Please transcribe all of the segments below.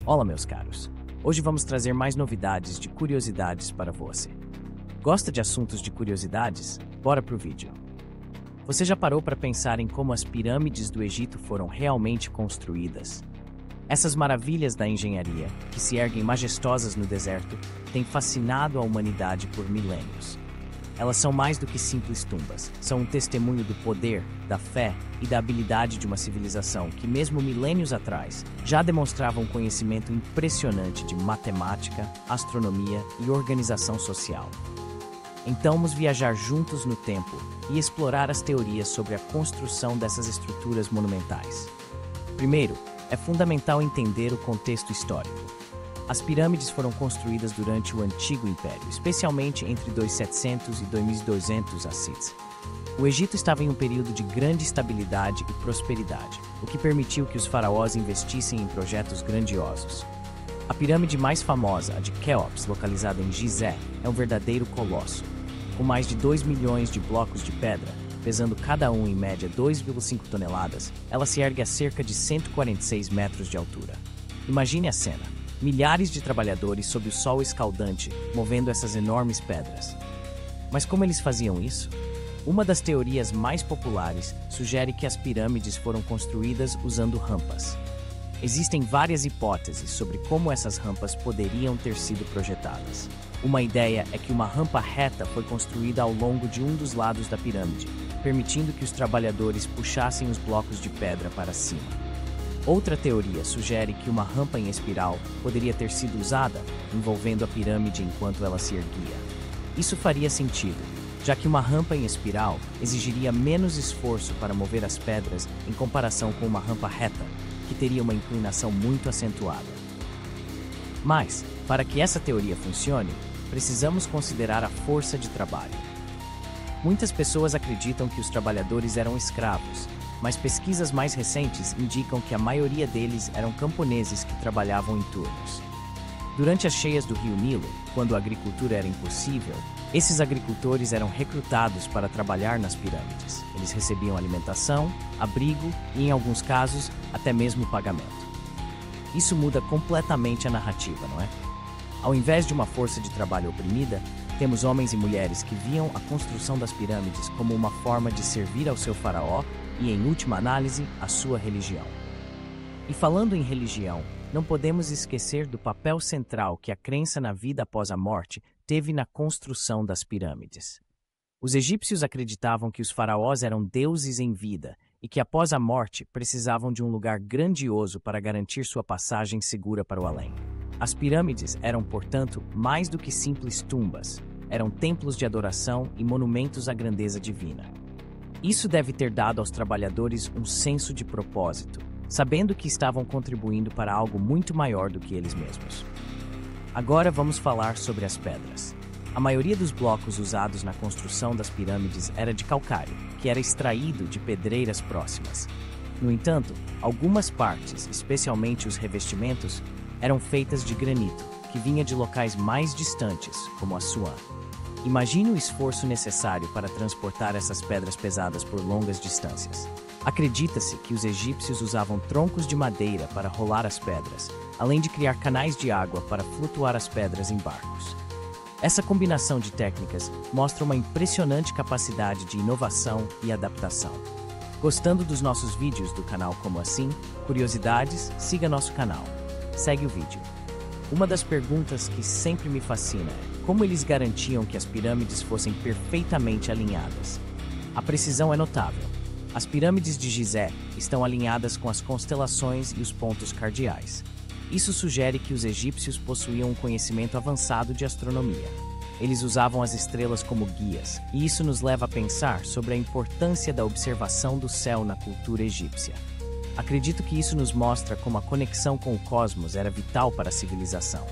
Olá, meus caros. Hoje vamos trazer mais novidades de curiosidades para você. Gosta de assuntos de curiosidades? Bora pro vídeo. Você já parou para pensar em como as pirâmides do Egito foram realmente construídas? Essas maravilhas da engenharia, que se erguem majestosas no deserto, têm fascinado a humanidade por milênios. Elas são mais do que simples tumbas, são um testemunho do poder, da fé e da habilidade de uma civilização que, mesmo milênios atrás, já demonstrava um conhecimento impressionante de matemática, astronomia e organização social. Então, vamos viajar juntos no tempo e explorar as teorias sobre a construção dessas estruturas monumentais. Primeiro, é fundamental entender o contexto histórico. As pirâmides foram construídas durante o Antigo Império, especialmente entre 2700 e 2200 a.C. O Egito estava em um período de grande estabilidade e prosperidade, o que permitiu que os faraós investissem em projetos grandiosos. A pirâmide mais famosa, a de Quéops, localizada em Gizé, é um verdadeiro colosso. Com mais de 2 milhões de blocos de pedra, pesando cada um em média 2,5 toneladas, ela se ergue a cerca de 146 metros de altura. Imagine a cena. Milhares de trabalhadores sob o sol escaldante, movendo essas enormes pedras. Mas como eles faziam isso? Uma das teorias mais populares sugere que as pirâmides foram construídas usando rampas. Existem várias hipóteses sobre como essas rampas poderiam ter sido projetadas. Uma ideia é que uma rampa reta foi construída ao longo de um dos lados da pirâmide, permitindo que os trabalhadores puxassem os blocos de pedra para cima. Outra teoria sugere que uma rampa em espiral poderia ter sido usada, envolvendo a pirâmide enquanto ela se erguia. Isso faria sentido, já que uma rampa em espiral exigiria menos esforço para mover as pedras em comparação com uma rampa reta, que teria uma inclinação muito acentuada. Mas, para que essa teoria funcione, precisamos considerar a força de trabalho. Muitas pessoas acreditam que os trabalhadores eram escravos, mas pesquisas mais recentes indicam que a maioria deles eram camponeses que trabalhavam em turnos. Durante as cheias do rio Nilo, quando a agricultura era impossível, esses agricultores eram recrutados para trabalhar nas pirâmides. Eles recebiam alimentação, abrigo e, em alguns casos, até mesmo pagamento. Isso muda completamente a narrativa, não é? Ao invés de uma força de trabalho oprimida, temos homens e mulheres que viam a construção das pirâmides como uma forma de servir ao seu faraó e, em última análise, a sua religião. E falando em religião, não podemos esquecer do papel central que a crença na vida após a morte teve na construção das pirâmides. Os egípcios acreditavam que os faraós eram deuses em vida e que após a morte precisavam de um lugar grandioso para garantir sua passagem segura para o além. As pirâmides eram, portanto, mais do que simples tumbas, eram templos de adoração e monumentos à grandeza divina. Isso deve ter dado aos trabalhadores um senso de propósito, sabendo que estavam contribuindo para algo muito maior do que eles mesmos. Agora vamos falar sobre as pedras. A maioria dos blocos usados na construção das pirâmides era de calcário, que era extraído de pedreiras próximas. No entanto, algumas partes, especialmente os revestimentos, eram feitas de granito, que vinha de locais mais distantes, como Assuã. Imagine o esforço necessário para transportar essas pedras pesadas por longas distâncias. Acredita-se que os egípcios usavam troncos de madeira para rolar as pedras, além de criar canais de água para flutuar as pedras em barcos. Essa combinação de técnicas mostra uma impressionante capacidade de inovação e adaptação. Gostando dos nossos vídeos do canal Como Assim? Curiosidades? Siga nosso canal. Segue o vídeo. Uma das perguntas que sempre me fascina é como eles garantiam que as pirâmides fossem perfeitamente alinhadas. A precisão é notável. As pirâmides de Gizé estão alinhadas com as constelações e os pontos cardeais. Isso sugere que os egípcios possuíam um conhecimento avançado de astronomia. Eles usavam as estrelas como guias, e isso nos leva a pensar sobre a importância da observação do céu na cultura egípcia. Acredito que isso nos mostra como a conexão com o cosmos era vital para a civilização.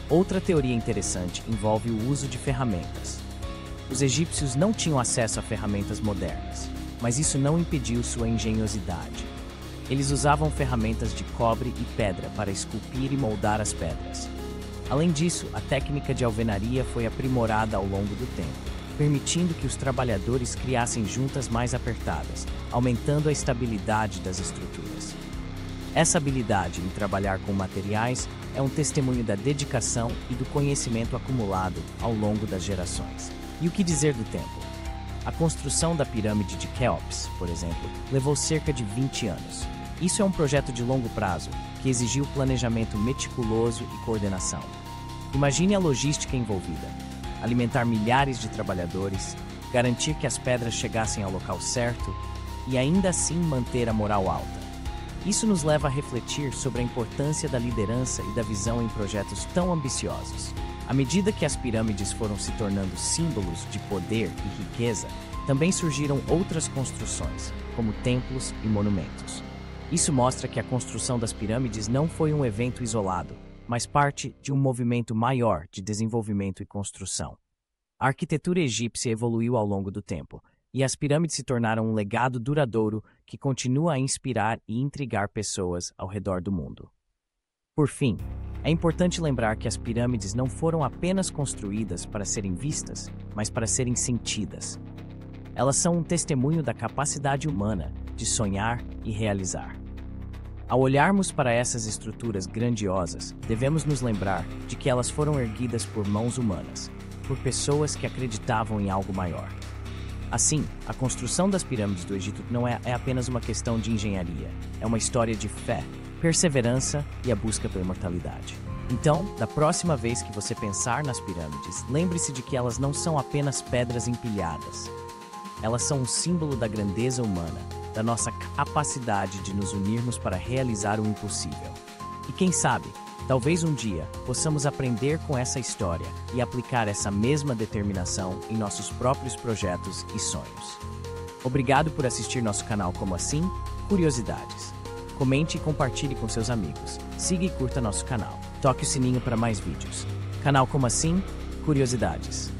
Outra teoria interessante envolve o uso de ferramentas. Os egípcios não tinham acesso a ferramentas modernas, mas isso não impediu sua engenhosidade. Eles usavam ferramentas de cobre e pedra para esculpir e moldar as pedras. Além disso, a técnica de alvenaria foi aprimorada ao longo do tempo, permitindo que os trabalhadores criassem juntas mais apertadas, aumentando a estabilidade das estruturas. Essa habilidade em trabalhar com materiais é um testemunho da dedicação e do conhecimento acumulado ao longo das gerações. E o que dizer do tempo? A construção da pirâmide de Quéops, por exemplo, levou cerca de 20 anos. Isso é um projeto de longo prazo, que exigiu planejamento meticuloso e coordenação. Imagine a logística envolvida: alimentar milhares de trabalhadores, garantir que as pedras chegassem ao local certo e ainda assim manter a moral alta. Isso nos leva a refletir sobre a importância da liderança e da visão em projetos tão ambiciosos. À medida que as pirâmides foram se tornando símbolos de poder e riqueza, também surgiram outras construções, como templos e monumentos. Isso mostra que a construção das pirâmides não foi um evento isolado, mas parte de um movimento maior de desenvolvimento e construção. A arquitetura egípcia evoluiu ao longo do tempo, e as pirâmides se tornaram um legado duradouro que continua a inspirar e intrigar pessoas ao redor do mundo. Por fim, é importante lembrar que as pirâmides não foram apenas construídas para serem vistas, mas para serem sentidas. Elas são um testemunho da capacidade humana de sonhar e realizar. Ao olharmos para essas estruturas grandiosas, devemos nos lembrar de que elas foram erguidas por mãos humanas, por pessoas que acreditavam em algo maior. Assim, a construção das pirâmides do Egito não é apenas uma questão de engenharia, é uma história de fé, perseverança e a busca pela imortalidade. Então, da próxima vez que você pensar nas pirâmides, lembre-se de que elas não são apenas pedras empilhadas. Elas são um símbolo da grandeza humana, da nossa capacidade de nos unirmos para realizar o impossível. E quem sabe, talvez um dia possamos aprender com essa história e aplicar essa mesma determinação em nossos próprios projetos e sonhos. Obrigado por assistir nosso canal Como Assim? Curiosidades. Comente e compartilhe com seus amigos. Siga e curta nosso canal. Toque o sininho para mais vídeos. Canal Como Assim? Curiosidades.